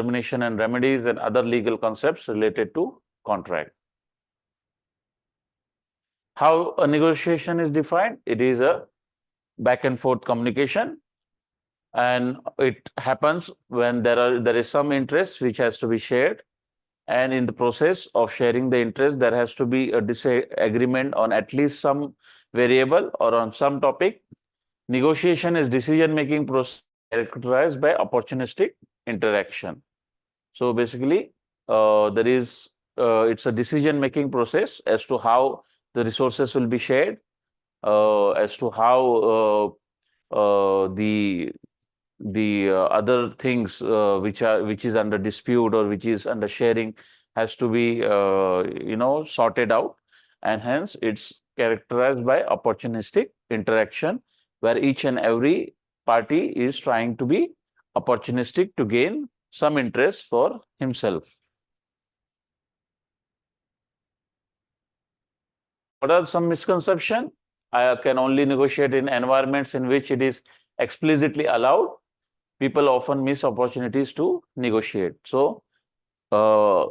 termination and remedies and other legal concepts related to contract. How a negotiation is defined? It is a back and forth communication, and it happens when there is some interest which has to be shared, and in the process of sharing the interest there has to be a disagreement on at least some variable or on some topic. Negotiation is decision-making process characterized by opportunistic interaction. So basically, it's a decision-making process as to how the resources will be shared, as to how the other things which is under dispute or which is under sharing has to be sorted out, and hence it's characterized by opportunistic interaction, where each and every party is trying to be opportunistic to gain some interest for himself. What are some misconceptions? I can only negotiate in environments in which it is explicitly allowed. People often miss opportunities to negotiate. So the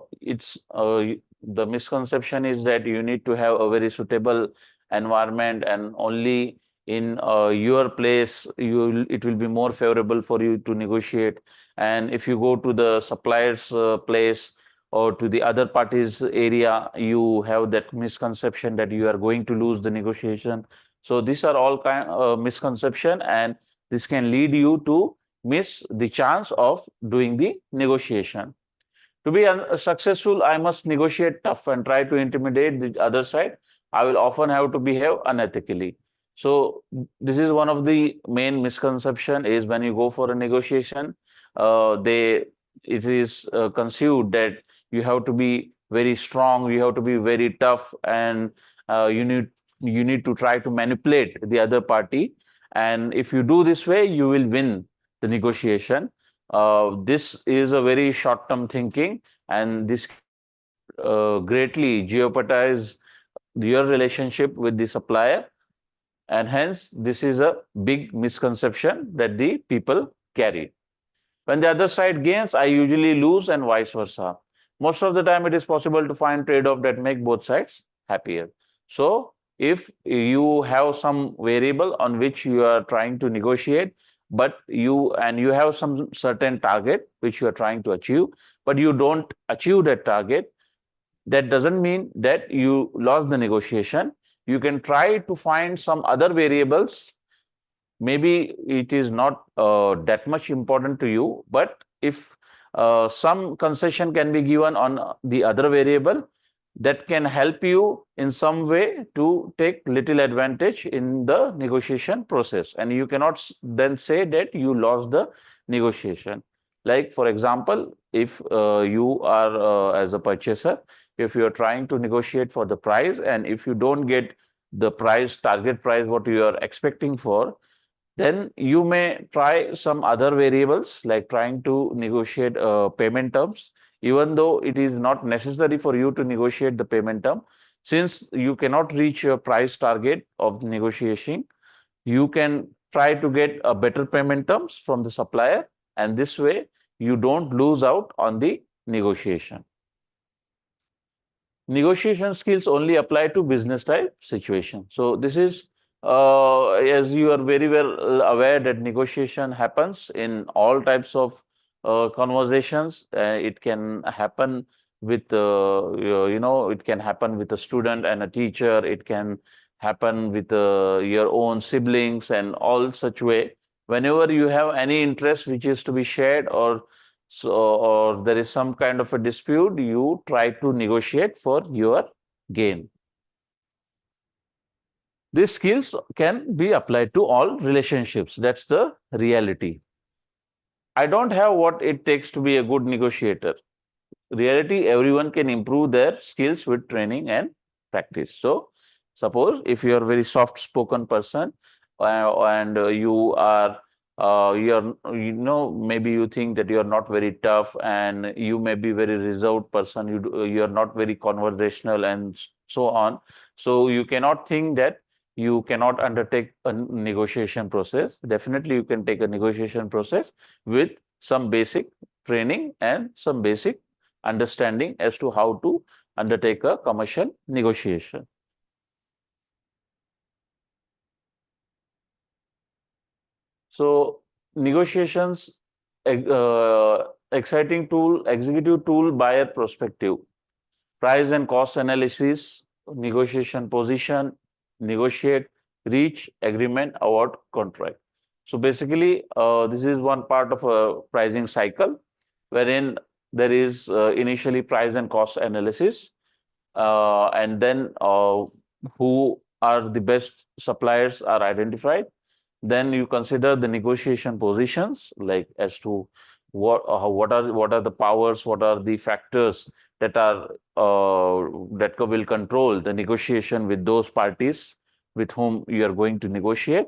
misconception is that you need to have a very suitable environment, and only in your place it will be more favorable for you to negotiate. And if you go to the supplier's place or to the other party's area, you have that misconception that you are going to lose the negotiation. So these are all kind of misconception, and this can lead you to miss the chance of doing the negotiation. To be successful, I must negotiate tough and try to intimidate the other side. I will often have to behave unethically. So this is one of the main misconception, is when you go for a negotiation, it is conceived that you have to be very strong, you have to be very tough, and you need to try to manipulate the other party. And if you do this way, you will win the negotiation. This is a very short-term thinking, and this greatly jeopardize your relationship with the supplier, and hence this is a big misconception that the people carry. When the other side gains, I usually lose, and vice versa. Most of the time it is possible to find trade-off that make both sides happier. So if you have some variable on which you are trying to negotiate, but you have some certain target which you are trying to achieve, but you don't achieve that target, that doesn't mean that you lost the negotiation. You can try to find some other variables. Maybe it is not that much important to you, but if some concession can be given on the other variable, that can help you in some way to take little advantage in the negotiation process, and you cannot then say that you lost the negotiation. Like, for example, if you are as a purchaser, if you are trying to negotiate for the price, and if you don't get the target price what you are expecting for, then you may try some other variables, like trying to negotiate payment terms, even though it is not necessary for you to negotiate the payment term. Since you cannot reach your price target of negotiation, you can try to get a better payment terms from the supplier, and this way you don't lose out on the negotiation. Negotiation skills only apply to business type situation. So this is, as you are very well aware, that negotiation happens in all types of conversations. It can happen with it can happen with a student and a teacher. It can happen with your own siblings, and all such way. Whenever you have any interest which is to be shared, or there is some kind of a dispute, you try to negotiate for your gain. These skills can be applied to all relationships. That's the reality. I don't have what it takes to be a good negotiator. Reality, everyone can improve their skills with training and practice. So suppose if you are a very soft-spoken person, and you are maybe you think that you are not very tough, and you may be very reserved person, you are not very conversational, and so on. So you cannot think that you cannot undertake a negotiation process. Definitely you can take a negotiation process with some basic training and some basic understanding as to how to undertake a commercial negotiation. So negotiations, exciting tool, executive tool, buyer perspective, price and cost analysis, negotiation position, negotiate, reach, agreement, award, contract. So basically, this is one part of a pricing cycle wherein there is initially price and cost analysis, and then who are the best suppliers are identified. Then you consider the negotiation positions, like as to what are the powers, what are the factors that are that will control the negotiation with those parties with whom you are going to negotiate.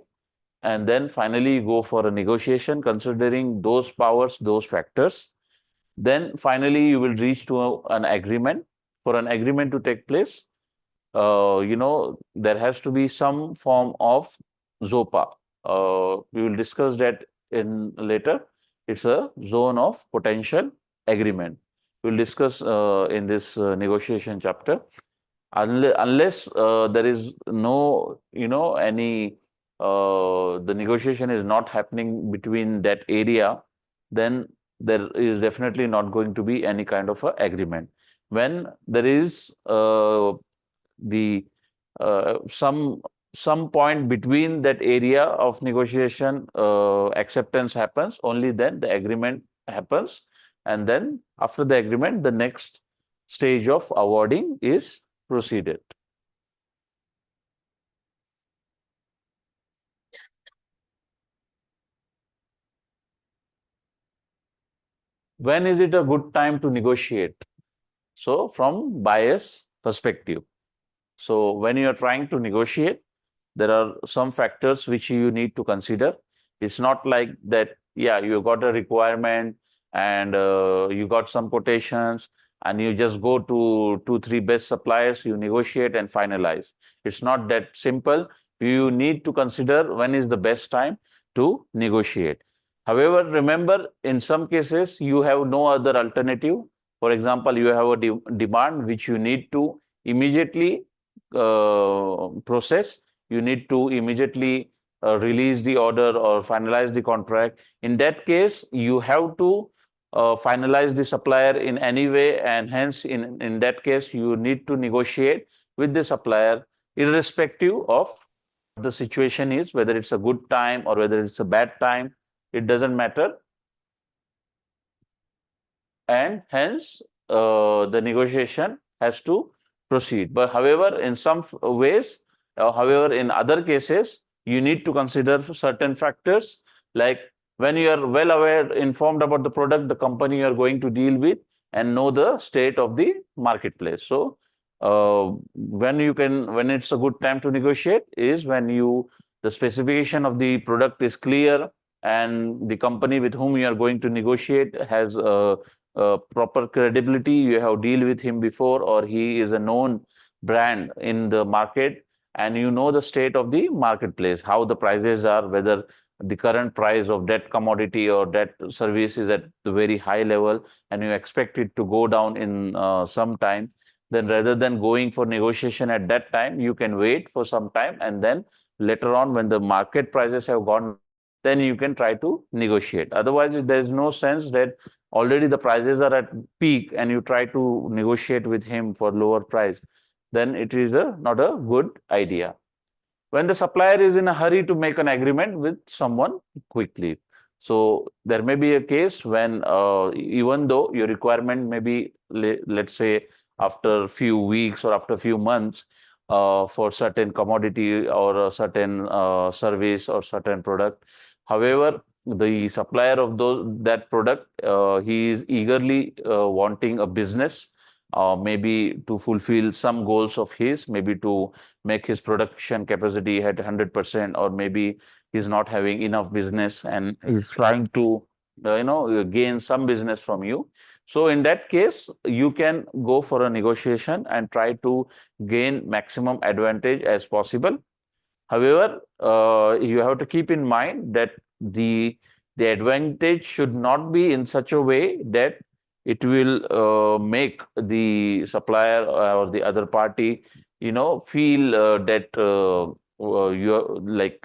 And then finally you go for a negotiation considering those powers, those factors. Then finally you will reach to an agreement. For an agreement to take place, there has to be some form of ZOPA. We will discuss that in later. It's a zone of potential agreement. We'll discuss in this negotiation chapter. Unless there is no, any the negotiation is not happening between that area, then there is definitely not going to be any kind of a agreement. When there is some point between that area of negotiation acceptance happens, only then the agreement happens. And then after the agreement, the next stage of awarding is proceeded. When is it a good time to negotiate? So from buyer's perspective. So when you are trying to negotiate, there are some factors which you need to consider. It's not like that, yeah, you got a requirement and you got some quotations and you just go to 2-3 best suppliers, you negotiate and finalize. It's not that simple. You need to consider when is the best time to negotiate. However, remember, in some cases, you have no other alternative. For example, you have a demand which you need to immediately process. You need to immediately release the order or finalize the contract. In that case, you have to finalize the supplier in any way, and hence in that case, you need to negotiate with the supplier irrespective of the situation is, whether it's a good time or whether it's a bad time, it doesn't matter. And hence, the negotiation has to proceed. But however, in some ways, however, in other cases, you need to consider certain factors, like when you are well aware, informed about the product, the company you are going to deal with, and know the state of the marketplace. So when it's a good time to negotiate is when the specification of the product is clear and the company with whom you are going to negotiate has proper credibility. You have dealt with him before, or he is a known brand in the market, and you know the state of the marketplace, how the prices are, whether the current price of that commodity or that service is at the very high level, and you expect it to go down in some time. Then rather than going for negotiation at that time, you can wait for some time, and then later on when the market prices have gone, then you can try to negotiate. Otherwise, there is no sense that already the prices are at peak and you try to negotiate with him for lower price. Then it is not a good idea. When the supplier is in a hurry to make an agreement with someone quickly. So there may be a case when even though your requirement may be, let's say, after a few weeks or after a few months for certain commodity or a certain service or certain product. However, the supplier of that product, he is eagerly wanting a business, maybe to fulfill some goals of his, maybe to make his production capacity at 100%, or maybe he's not having enough business and he's trying to gain some business from you. So in that case, you can go for a negotiation and try to gain maximum advantage as possible. However, you have to keep in mind that the the advantage should not be in such a way that it will make the supplier or the other party, feel that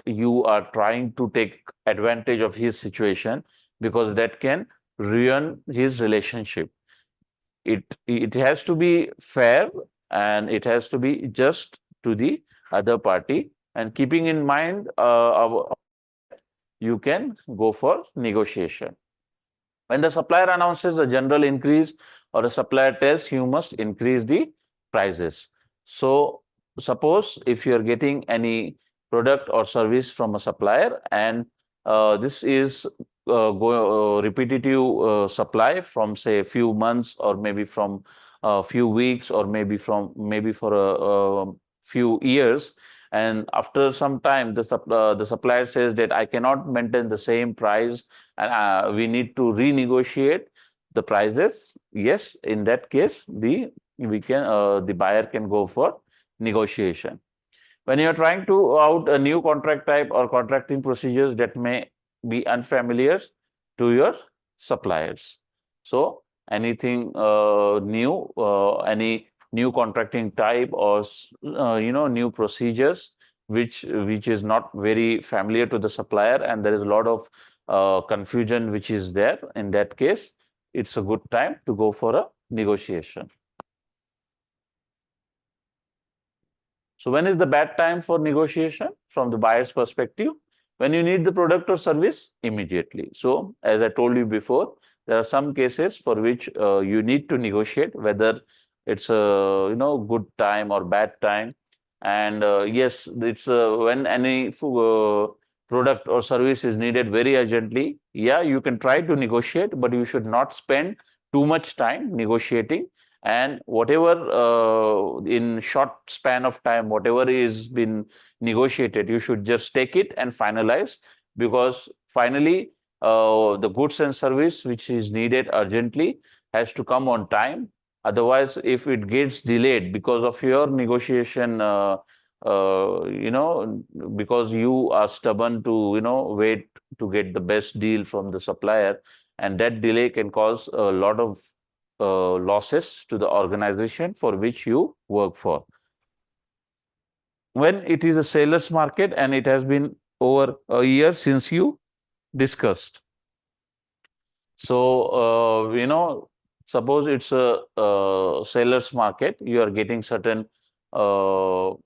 you are trying to take advantage of his situation, because that can ruin his relationship. It has to be fair, and it has to be just to the other party, and keeping in mind you can go for negotiation. When the supplier announces a general increase, or a supplier tells you must increase the prices. So suppose if you are getting any product or service from a supplier, and this is repetitive supply from, say, a few months, or maybe from a few weeks, or maybe for a few years, and after some time the supplier says that I cannot maintain the same price, and we need to renegotiate the prices. Yes, in that case, the buyer can go for negotiation. When you are trying to out a new contract type or contracting procedures that may be unfamiliar to your suppliers. So anything new, any new contracting type, or new procedures which is not very familiar to the supplier, and there is a lot of confusion which is there, in that case, it's a good time to go for a negotiation. So when is the bad time for negotiation from the buyer's perspective? When you need the product or service immediately. So as I told you before, there are some cases for which you need to negotiate, whether it's a good time or bad time. And yes, it's when any product or service is needed very urgently, yeah, you can try to negotiate, but you should not spend too much time negotiating. And whatever in short span of time, whatever is been negotiated, you should just take it and finalize, because finally the goods and service which is needed urgently has to come on time. Otherwise, if it gets delayed because of your negotiation, because you are stubborn to wait to get the best deal from the supplier, and that delay can cause a lot of losses to the organization for which you work for. When it is a seller's market and it has been over a year since you discussed. So, suppose it's a seller's market, you are getting certain, when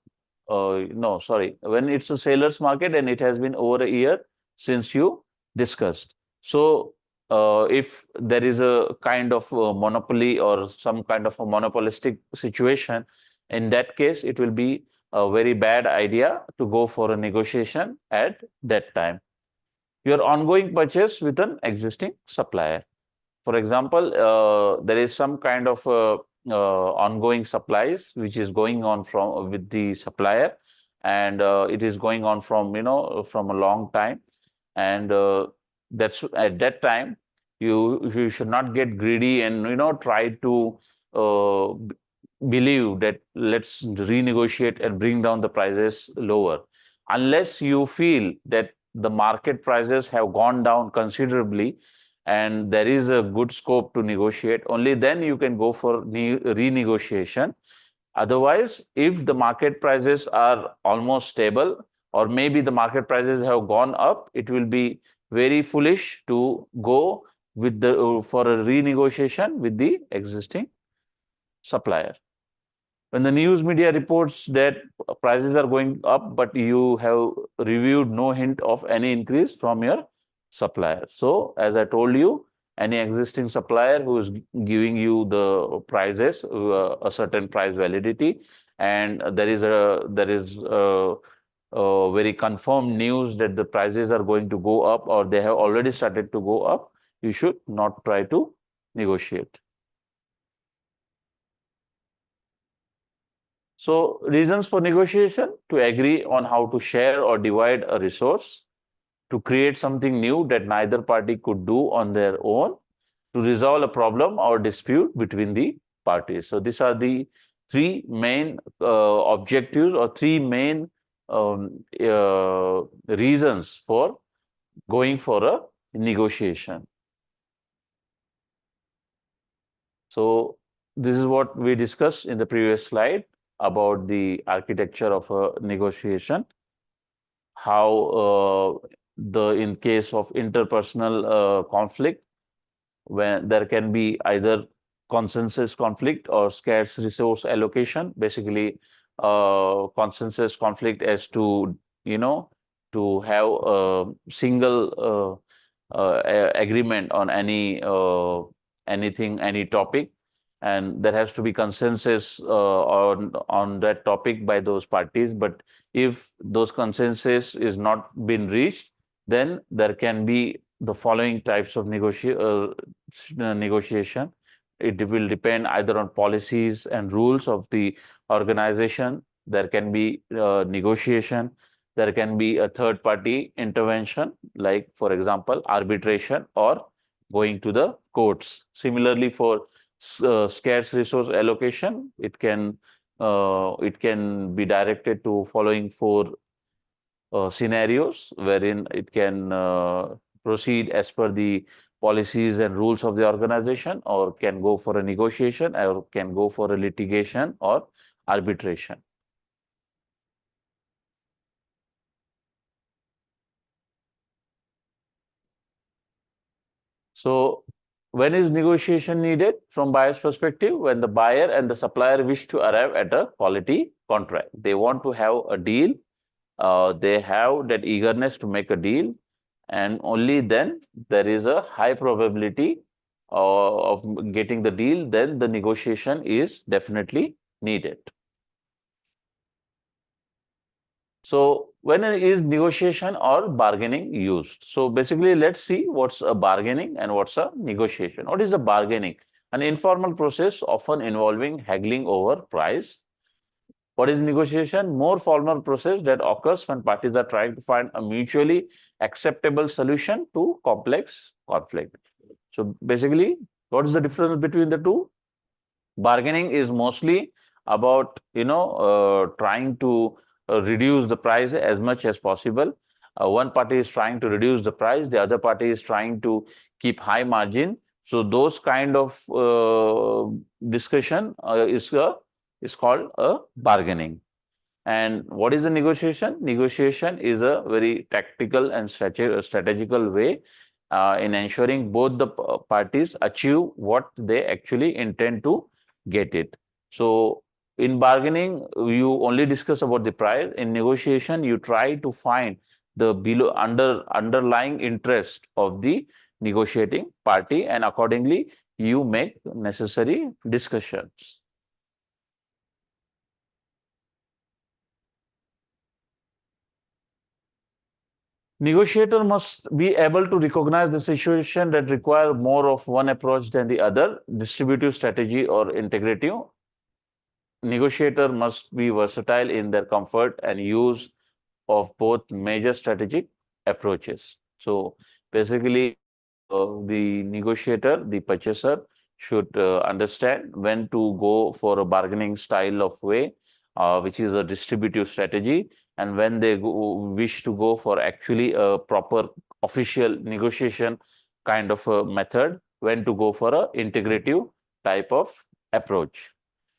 it's a seller's market and it has been over a year since you discussed. So, if there is a kind of monopoly or some kind of a monopolistic situation, in that case, it will be a very bad idea to go for a negotiation at that time. Your ongoing purchase with an existing supplier. For example, there is some kind of ongoing supplies which is going on with the supplier, and it is going on from from a long time, and that's at that time you should not get greedy and try to believe that let's renegotiate and bring down the prices lower, unless you feel that the market prices have gone down considerably and there is a good scope to negotiate. Only then you can go for renegotiation. Otherwise, if the market prices are almost stable, or maybe the market prices have gone up, it will be very foolish to go with for a renegotiation with the existing supplier. When the news media reports that prices are going up, but you have reviewed no hint of any increase from your supplier. So, as I told you, any existing supplier who is giving you the prices, a certain price validity, and there is a very confirmed news that the prices are going to go up, or they have already started to go up, you should not try to negotiate. So, reasons for negotiation: to agree on how to share or divide a resource, to create something new that neither party could do on their own, to resolve a problem or dispute between the parties. So, these are the three main objectives, or three main reasons for going for a negotiation. So this is what we discussed in the previous slide about the architecture of a negotiation, how in case of interpersonal conflict, when there can be either consensus conflict or scarce resource allocation. Basically, consensus conflict as to, to have a single agreement on anything, any topic, and there has to be consensus on that topic by those parties. But if those consensus is not been reached, then there can be the following types of negotiation. It will depend either on policies and rules of the organization. There can be negotiation. There can be a third party intervention, like, for example, arbitration or going to the courts. Similarly, for scarce resource allocation, it can be directed to following four scenarios, wherein it can proceed as per the policies and rules of the organization, or can go for a negotiation, or can go for a litigation or arbitration. So when is negotiation needed from buyer's perspective? When the buyer and the supplier wish to arrive at a quality contract. They want to have a deal. They have that eagerness to make a deal, and only then there is a high probability of getting the deal. Then the negotiation is definitely needed. So when is negotiation or bargaining used? So basically, let's see what's a bargaining and what's a negotiation. What is the bargaining? An informal process often involving haggling over price. What is negotiation? More formal process that occurs when parties are trying to find a mutually acceptable solution to complex conflict. So basically, what is the difference between the two? Bargaining is mostly about, trying to reduce the price as much as possible. One party is trying to reduce the price, the other party is trying to keep high margin. So those kind of discussion is called a bargaining. And what is a negotiation? Negotiation is a very tactical and strategical way in ensuring both the parties achieve what they actually intend to get it. So in bargaining, you only discuss about the price. In negotiation, you try to find the underlying interest of the negotiating party, and accordingly, you make necessary discussions. Negotiator must be able to recognize the situation that require more of one approach than the other, distributive strategy or integrative. Negotiator must be versatile in their comfort and use of both major strategic approaches. So basically, the negotiator, the purchaser, should understand when to go for a bargaining style of way, which is a distributive strategy, and when they wish to go for actually a proper official negotiation kind of a method, when to go for a integrative type of approach.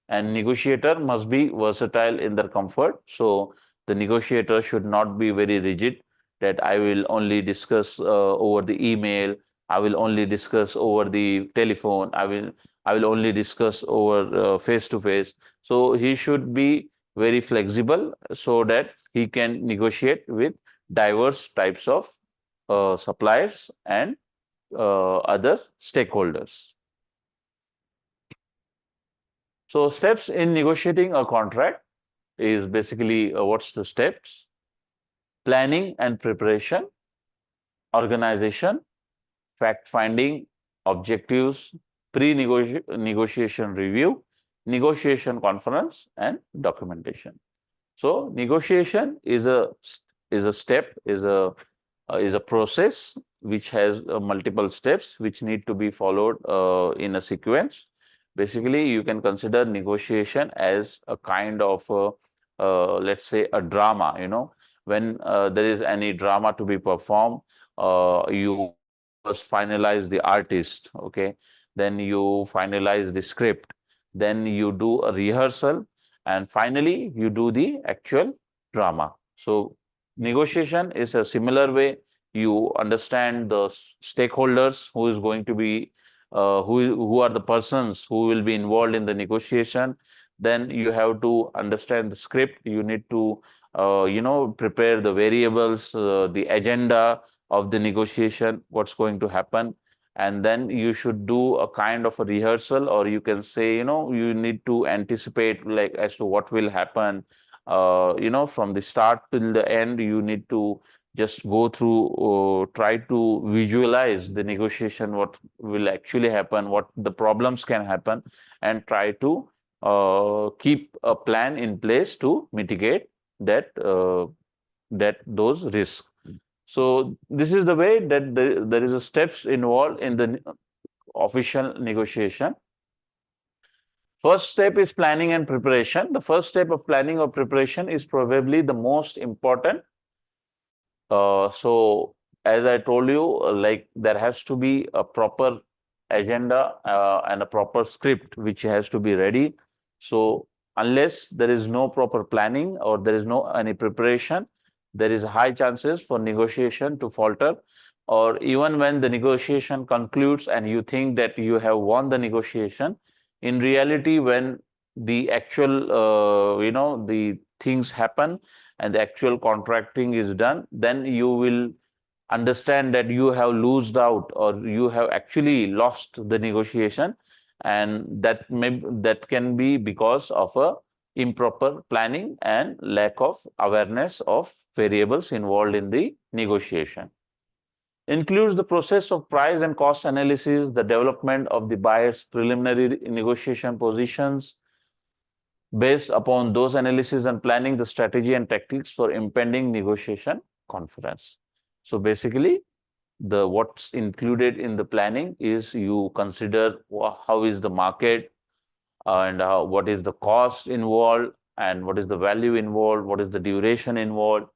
And negotiator must be versatile in their comfort. So the negotiator should not be very rigid, that I will only discuss over the email, I will only discuss over the telephone, I will only discuss over face to face. So he should be very flexible so that he can negotiate with diverse types of suppliers and other stakeholders. So steps in negotiating a contract is basically what's the steps? Planning and preparation, organization, fact-finding, objectives, pre-negotiation review, negotiation conference, and documentation. So negotiation is a step, is a process which has multiple steps which need to be followed in a sequence. Basically, you can consider negotiation as a kind of, let's say, a drama. When there is any drama to be performed, you first finalize the artist, okay? Then you finalize the script. Then you do a rehearsal. And finally, you do the actual drama. So negotiation is a similar way. You understand the stakeholders who is going to be, who are the persons who will be involved in the negotiation. Then you have to understand the script. You need to, prepare the variables, the agenda of the negotiation, what's going to happen. And then you should do a kind of a rehearsal, or you can say, you need to anticipate like as to what will happen. From the start till the end, you need to just go through, try to visualize the negotiation, what will actually happen, what the problems can happen, and try to keep a plan in place to mitigate those risks. So this is the way that there is a steps involved in the official negotiation. First step is planning and preparation. The first step of planning or preparation is probably the most important. So as I told you, like there has to be a proper agenda and a proper script which has to be ready. So unless there is no proper planning or there is no any preparation, there is high chances for negotiation to falter. Or even when the negotiation concludes and you think that you have won the negotiation, in reality, when the actual, the things happen and the actual contracting is done, then you will understand that you have lost out or you have actually lost the negotiation, and that can be because of a improper planning and lack of awareness of variables involved in the negotiation. Includes the process of price and cost analysis, the development of the buyer's preliminary negotiation positions. Based upon those analysis and planning the strategy and tactics for impending negotiation conference. So basically, what's included in the planning is you consider how is the market and what is the cost involved and what is the value involved, what is the duration involved,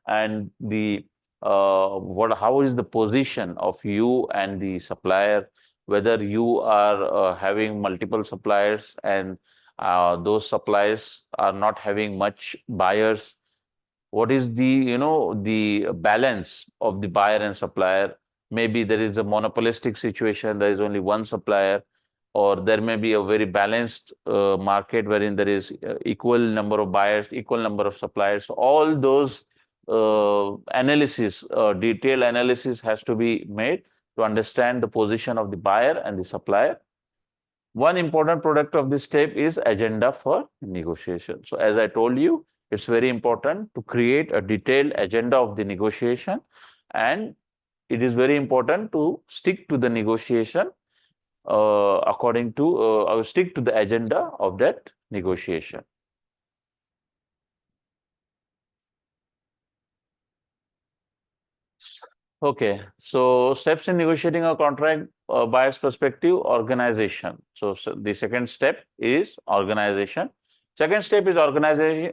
and the how is the position of you and the supplier, whether you are having multiple suppliers and those suppliers are not having much buyers. What is the the balance of the buyer and supplier? Maybe there is a monopolistic situation, there is only one supplier, or there may be a very balanced market wherein there is equal number of buyers, equal number of suppliers. All those analysis, detailed analysis has to be made to understand the position of the buyer and the supplier. One important product of this step is agenda for negotiation. So as I told you, it's very important to create a detailed agenda of the negotiation, and it is very important to stick to the negotiation according to stick to the agenda of that negotiation. Okay, so steps in negotiating a contract, buyer's perspective, organization. So the second step is organization. Second step is organizing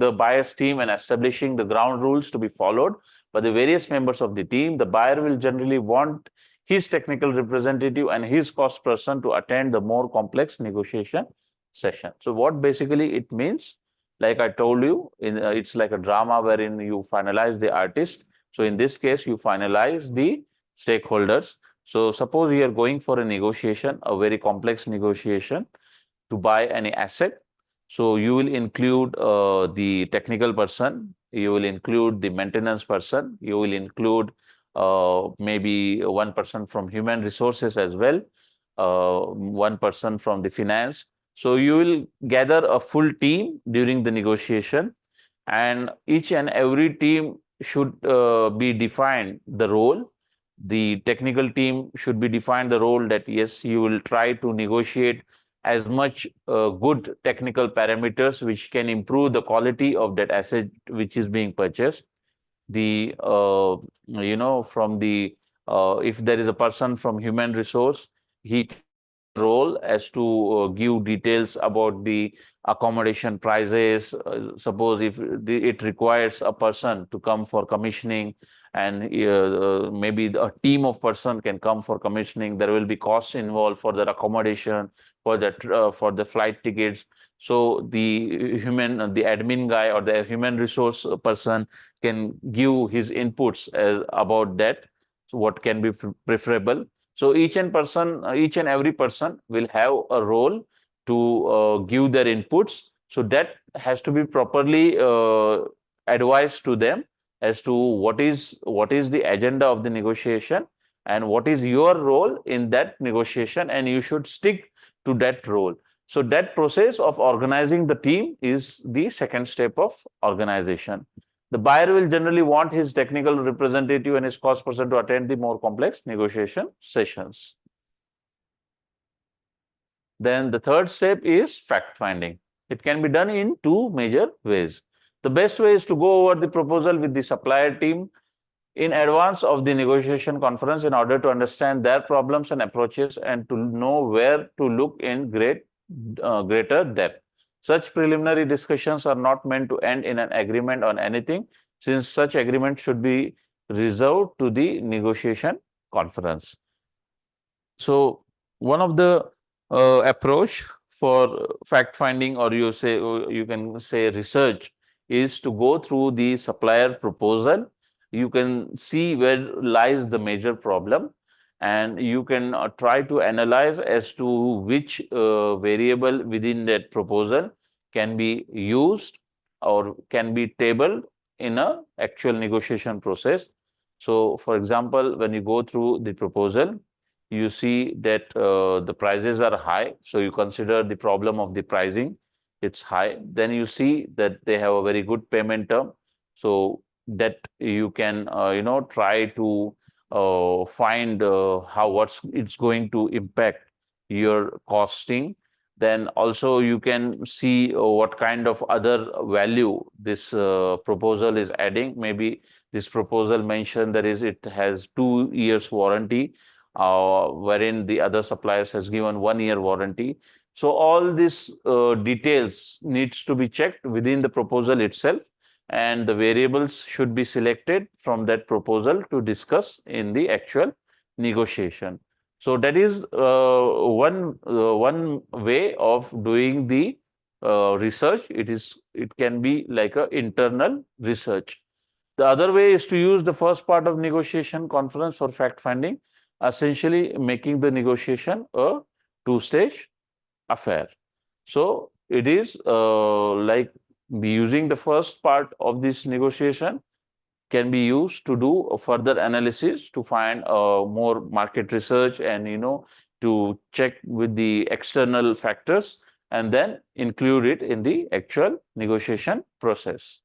the buyer's team and establishing the ground rules to be followed by the various members of the team. The buyer will generally want his technical representative and his cost person to attend the more complex negotiation session. So what basically it means, like I told you, it's like a drama wherein you finalize the artist. So in this case, you finalize the stakeholders. So suppose you are going for a negotiation, a very complex negotiation to buy any asset. So you will include the technical person, you will include the maintenance person, you will include maybe one person from human resources as well, one person from the finance. So you will gather a full team during the negotiation, and each and every team should be defined the role. The technical team should be defined the role that yes, you will try to negotiate as much good technical parameters which can improve the quality of that asset which is being purchased. The from the if there is a person from human resource, he role as to give details about the accommodation prices. Suppose if it requires a person to come for commissioning and maybe a team of person can come for commissioning. There will be costs involved for their accommodation, for the flight tickets. So the admin guy or the human resource person can give his inputs about that. So what can be preferable. So each and every person will have a role to give their inputs. So that has to be properly advised to them as to what is the agenda of the negotiation and what is your role in that negotiation, and you should stick to that role. So that process of organizing the team is the second step of organization. The buyer will generally want his technical representative and his cost person to attend the more complex negotiation sessions. Then the third step is fact finding. It can be done in two major ways. The best way is to go over the proposal with the supplier team in advance of the negotiation conference in order to understand their problems and approaches and to know where to look in greater depth. Such preliminary discussions are not meant to end in an agreement on anything, since such agreement should be reserved to the negotiation conference. So one of the approach for fact finding, or you can say research, is to go through the supplier proposal. You can see where lies the major problem, and you can try to analyze as to which variable within that proposal can be used or can be tabled in a actual negotiation process. So for example, when you go through the proposal, you see that the prices are high, so you consider the problem of the pricing, it's high. Then you see that they have a very good payment term, so that you can try to find how it's going to impact your costing. Then also you can see what kind of other value this proposal is adding. Maybe this proposal mentioned that it has 2 years warranty, wherein the other suppliers has given 1 year warranty. So all these details needs to be checked within the proposal itself, and the variables should be selected from that proposal to discuss in the actual negotiation. So that is one way of doing the research. It can be like a internal research. The other way is to use the first part of negotiation conference for fact finding, essentially making the negotiation a two-stage affair. So it is like using the first part of this negotiation can be used to do a further analysis to find more market research and to check with the external factors, and then include it in the actual negotiation process.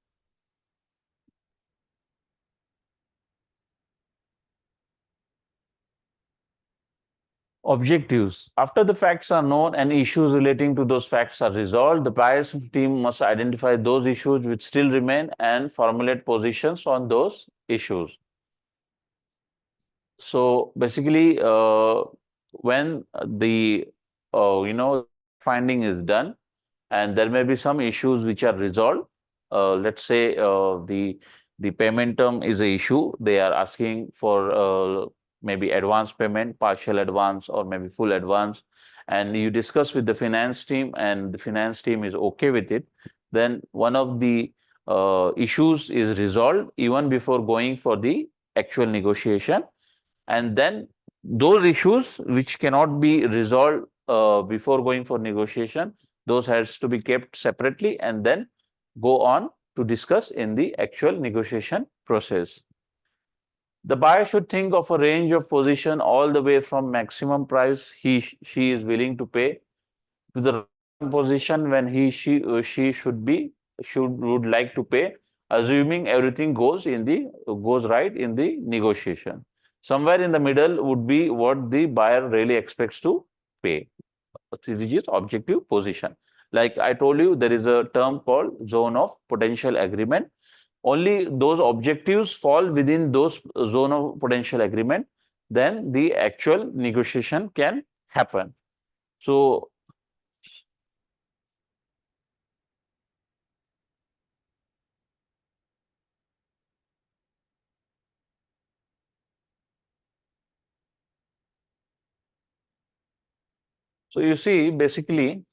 Objectives. After the facts are known and issues relating to those facts are resolved, the buyer's team must identify those issues which still remain and formulate positions on those issues. So basically, when the finding is done, and there may be some issues which are resolved. Let's say the payment term is an issue. They are asking for maybe advance payment, partial advance, or maybe full advance, and you discuss with the finance team, and the finance team is okay with it. Then one of the issues is resolved even before going for the actual negotiation, and then those issues which cannot be resolved before going for negotiation, those has to be kept separately and then go on to discuss in the actual negotiation process. The buyer should think of a range of position all the way from maximum price she is willing to pay to the position when she would like to pay, assuming everything goes right in the negotiation. Somewhere in the middle would be what the buyer really expects to pay, which is objective position. Like I told you, there is a term called zone of potential agreement. Only those objectives fall within those zone of potential agreement, then the actual negotiation can happen. So So you see, basically,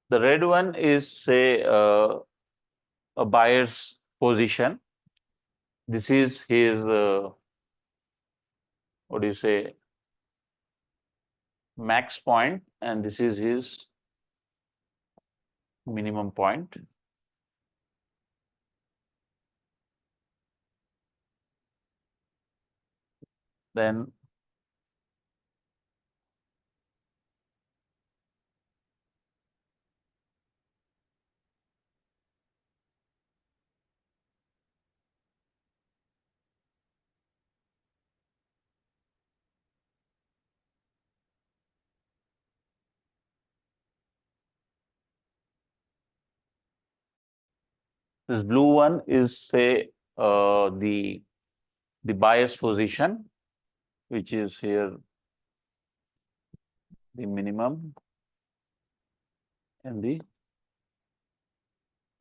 the red one is, say, a buyer's position. This is his, what do you say, max point, and this is his minimum point. Then this blue one is, say, the buyer's position, which is here the minimum and the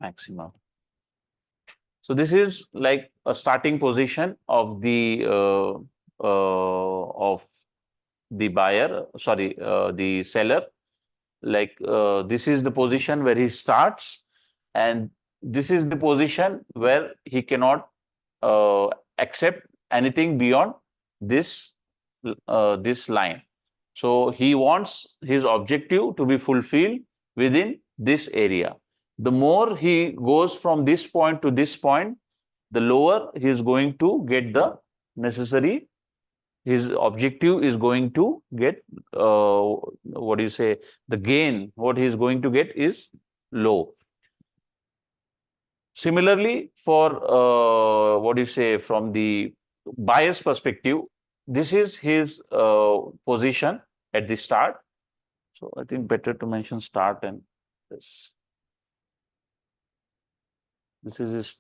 maximum. So this is like a starting position of the buyer, sorry, the seller. Like this is the position where he starts, and this is the position where he cannot accept anything beyond this this line. So he wants his objective to be fulfilled within this area. The more he goes from this point to this point, the lower he is going to get the necessary. His objective is going to get, what do you say, the gain, what he is going to get is low. Similarly, for what do you say, from the buyer's perspective, this is his position at the start. So I think better to mention start and this. This is his.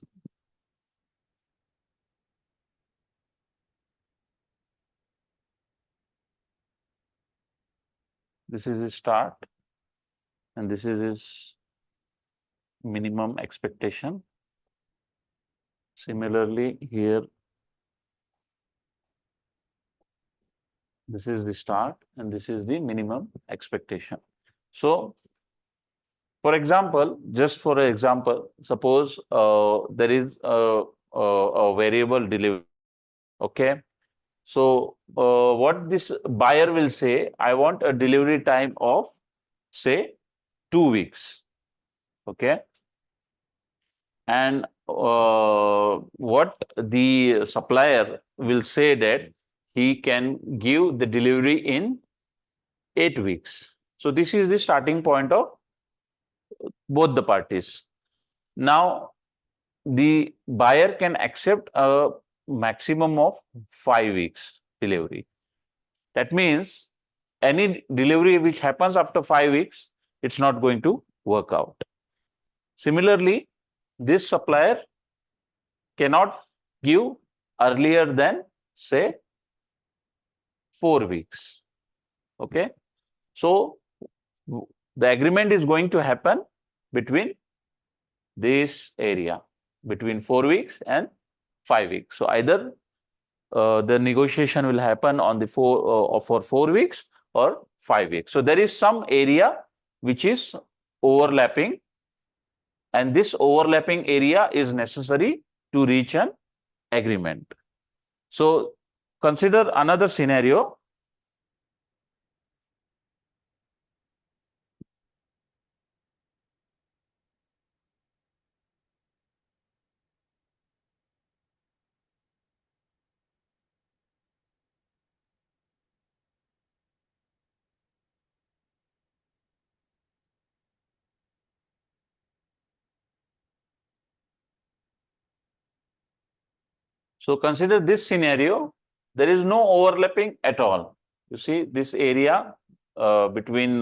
This is his start, and this is his minimum expectation. Similarly, here, this is the start, and this is the minimum expectation. So, for example, just for example, suppose there is a variable delivery. Okay. So, what this buyer will say, I want a delivery time of, say, 2 weeks. Okay. And what the supplier will say that he can give the delivery in 8 weeks. So this is the starting point of both the parties. Now, the buyer can accept a maximum of 5 weeks delivery. That means any delivery which happens after 5 weeks, it's not going to work out. Similarly, this supplier cannot give earlier than, say, 4 weeks. Okay. So the agreement is going to happen between this area, between 4 weeks and 5 weeks. So either the negotiation will happen on the for 4 weeks or 5 weeks. So there is some area which is overlapping, and this overlapping area is necessary to reach an agreement. So consider another scenario. So consider this scenario, there is no overlapping at all. You see this area between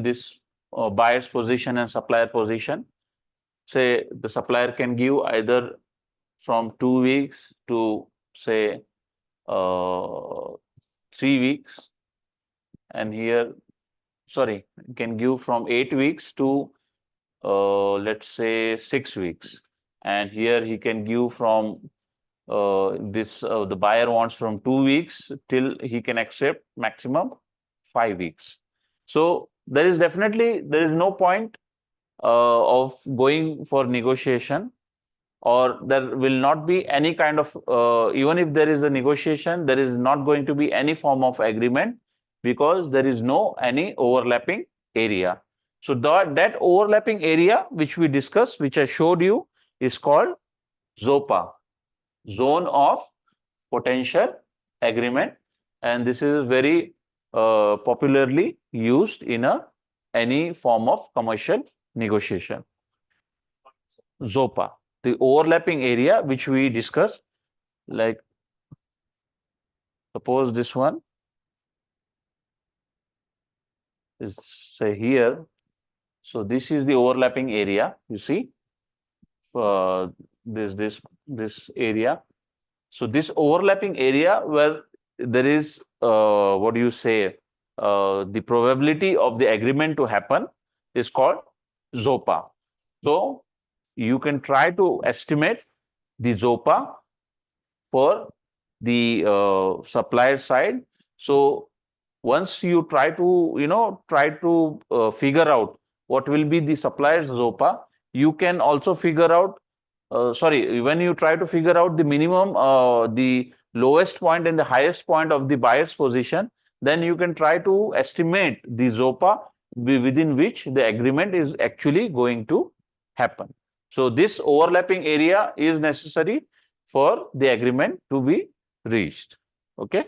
this buyer's position and supplier position. Say the supplier can give either from 2 weeks to say 3 weeks, and here, sorry, can give from 8 weeks to let's say 6 weeks, and here he can give from the buyer wants from 2 weeks till he can accept maximum 5 weeks. So there is no point of going for negotiation, or there will not be any kind of even if there is a negotiation, there is not going to be any form of agreement, because there is no any overlapping area. So that overlapping area which we discussed, which I showed you, is called ZOPA, zone of potential agreement, and this is very popularly used in any form of commercial negotiation. ZOPA, the overlapping area which we discussed, like suppose this one is say here. So this is the overlapping area, you see, this area. So this overlapping area where there is what do you say, the probability of the agreement to happen is called ZOPA. So you can try to estimate the ZOPA for the supplier side. So once you try to figure out what will be the supplier's ZOPA, you can also figure out when you try to figure out the minimum, the lowest point and the highest point of the buyer's position, then you can try to estimate the ZOPA within which the agreement is actually going to happen. So this overlapping area is necessary for the agreement to be reached. Okay.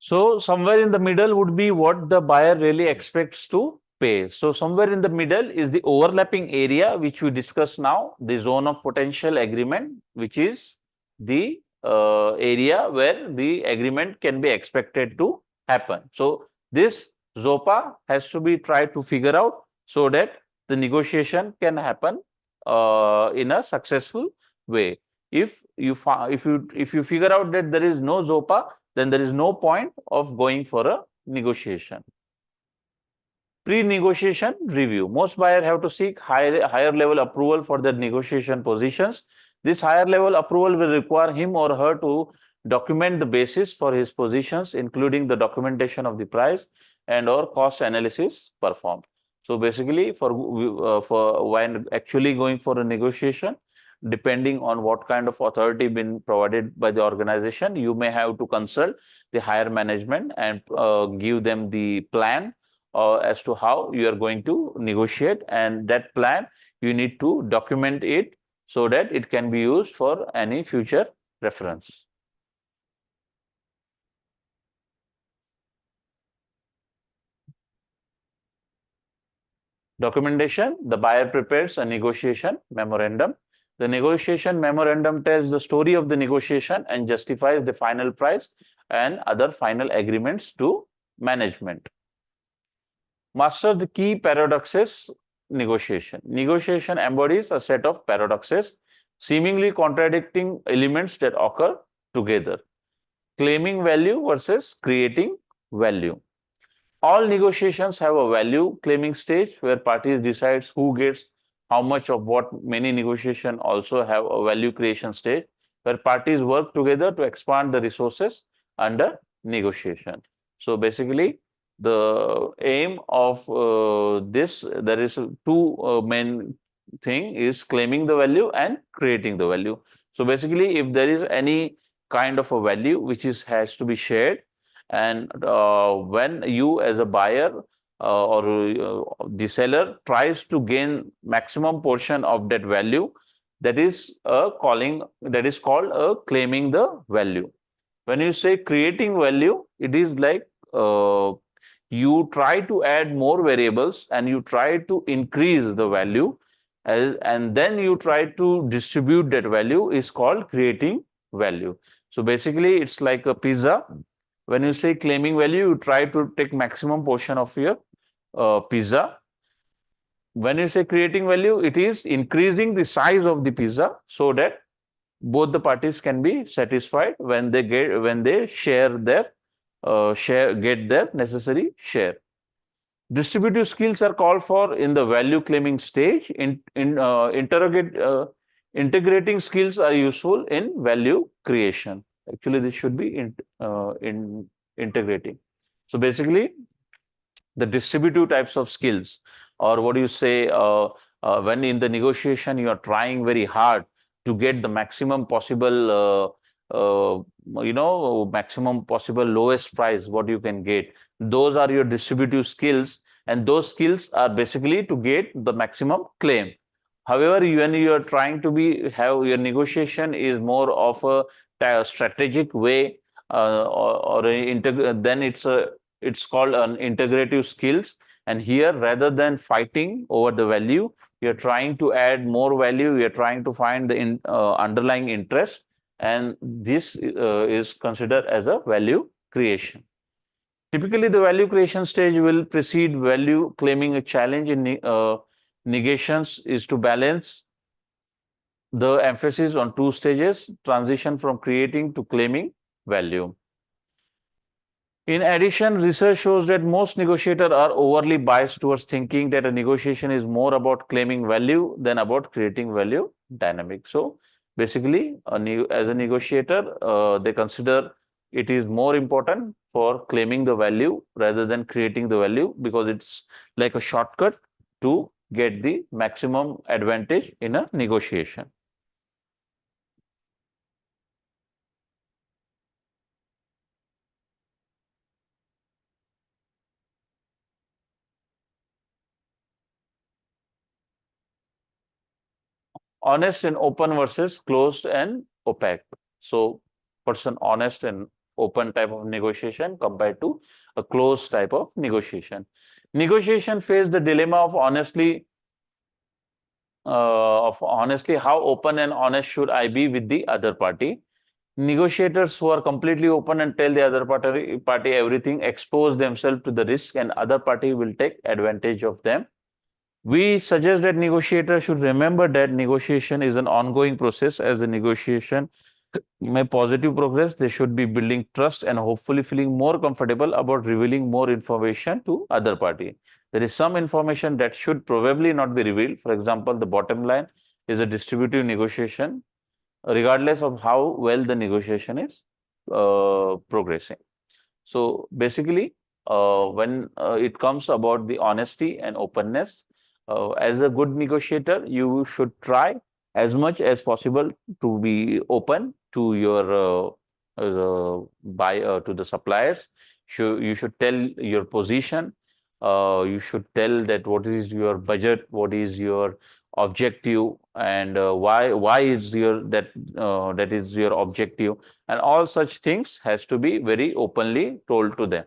So somewhere in the middle would be what the buyer really expects to pay. So somewhere in the middle is the overlapping area which we discussed now, the zone of potential agreement, which is the area where the agreement can be expected to happen. So this ZOPA has to be tried to figure out so that the negotiation can happen in a successful way. If you figure out that there is no ZOPA, then there is no point of going for a negotiation. Pre-negotiation review. Most buyers have to seek higher level approval for their negotiation positions. This higher level approval will require him or her to document the basis for his positions, including the documentation of the price and or cost analysis performed. So basically, for when actually going for a negotiation, depending on what kind of authority been provided by the organization, you may have to consult the higher management and give them the plan as to how you are going to negotiate, and that plan you need to document it so that it can be used for any future reference. Documentation: the buyer prepares a negotiation memorandum. The negotiation memorandum tells the story of the negotiation and justifies the final price and other final agreements to management. Master the key paradoxes negotiation. Negotiation embodies a set of paradoxes, seemingly contradicting elements that occur together. claiming value versus creating value. All negotiations have a value claiming stage where parties decides who gets how much of what. Many negotiations also have a value creation stage where parties work together to expand the resources under negotiation. So basically, the aim of this, there is two main thing is claiming the value and creating the value. So basically, if there is any kind of a value which has to be shared, and when you as a buyer or the seller tries to gain maximum portion of that value, that is called claiming the value. When you say creating value, it is like you try to add more variables and you try to increase the value, and then you try to distribute that value is called creating value. So basically, it's like a pizza. When you say claiming value, you try to take maximum portion of your pizza. When you say creating value, it is increasing the size of the pizza so that both the parties can be satisfied when they get their necessary share. Distributive skills are called for in the value claiming stage. Integrating skills are useful in value creation. Actually, this should be in integrating. So basically, the distributive types of skills, or what do you say, when in the negotiation you are trying very hard to get the maximum possible, maximum possible lowest price what you can get. Those are your distributive skills, and those skills are basically to get the maximum claim. However, when you are trying to have your negotiation is more of a strategic way, then it's called an integrative skills. And here, rather than fighting over the value, you're trying to add more value, you're trying to find the underlying interest, and this is considered as a value creation. Typically, the value creation stage will precede value claiming. A challenge in negations is to balance the emphasis on two stages, transition from creating to claiming value. In addition, research shows that most negotiators are overly biased towards thinking that a negotiation is more about claiming value than about creating value dynamic. So basically, as a negotiator, they consider it is more important for claiming the value rather than creating the value, because it's like a shortcut to get the maximum advantage in a negotiation. Honest and open versus closed and opaque. So what's an honest and open type of negotiation compared to a closed type of negotiation? Negotiation face the dilemma of honestly, how open and honest should I be with the other party. Negotiators who are completely open and tell the other party everything expose themselves to the risk, and other party will take advantage of them. We suggest that negotiators should remember that negotiation is an ongoing process. As the negotiation may positive progress, they should be building trust and hopefully feeling more comfortable about revealing more information to other party. There is some information that should probably not be revealed. For example, the bottom line is a distributive negotiation, regardless of how well the negotiation is progressing. So basically, when it comes about the honesty and openness, as a good negotiator, you should try as much as possible to be open to your to the suppliers. You should tell your position. You should tell that what is your budget, what is your objective, and why is that is your objective, and all such things has to be very openly told to them.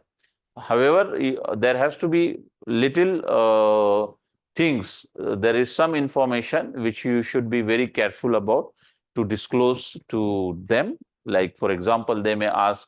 However, there has to be little things. There is some information which you should be very careful about to disclose to them. Like, for example, they may ask